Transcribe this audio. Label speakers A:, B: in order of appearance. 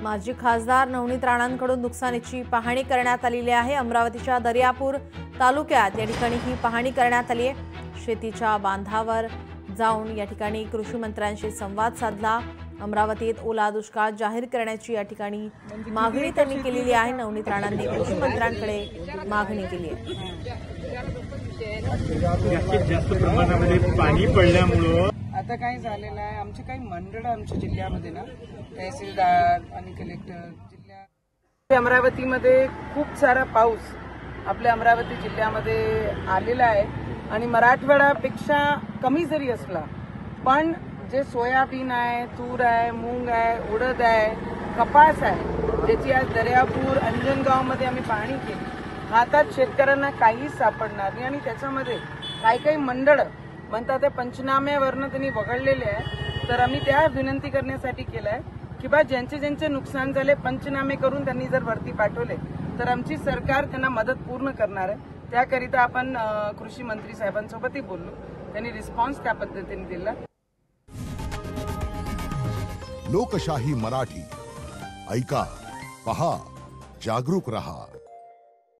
A: माजी खासदार नवनीत राणांकडून नुकसानीची पाहणी करण्यात आलेली आहे। अमरावतीच्या दर्यापूर तालुक्यात या ठिकाणी ही पाहणी करण्यात आली आहे। शेतीच्या बांधावर जाऊन या ठिकाणी कृषी मंत्र्यांशी संवाद साधला। अमरावतीत ओला दुष्काळ जाहीर करण्याची या ठिकाणी मागणी त्यांनी केलेली आहे। नवनीत राणांनी कृषी मंत्र्यांकडे मागणी केली आहे।
B: जास्त प्रमाणामध्ये पाणी पडल्यामुळे
C: आता काय झालेलं आहे, आमचे काही मंडळ आमच्या जिल्ह्यामध्ये ना, तहसीलदार आणि कलेक्टर जिल्ह्यात अमरावतीमध्ये खूप सारा पाऊस आपल्या अमरावती जिल्ह्यामध्ये आलेला आहे आणि मराठवाड्यापेक्षा कमी जरी असला पण जे सोयाबीन आहे, तूर आहे, मूग आहे, उडद आहे, कपास आहे, ज्याची आज दर्यापूर अंजनगावमध्ये आम्ही पाहणी केली। हातात शेतकऱ्यांना काहीच सापडणार नाही आणि त्याच्यामध्ये काही मंडळ म्हणतात ते पंचनाम्यावरनं त्यांनी वगळलेले आहे। तर आम्ही त्या विनंती करण्यासाठी केलाय की बा ज्यांचे नुकसान झाले पंचनामे करून त्यांनी जर वरती पाठवले तर आमची सरकार त्यांना मदत पूर्ण करणार आहे। त्याकरिता आपण कृषी मंत्री साहेबांसोबतही बोललो, त्यांनी रिस्पॉन्स त्या पद्धतीने दिला।
D: लोकशाही मराठी ऐका, पहा, जागरूक रहा।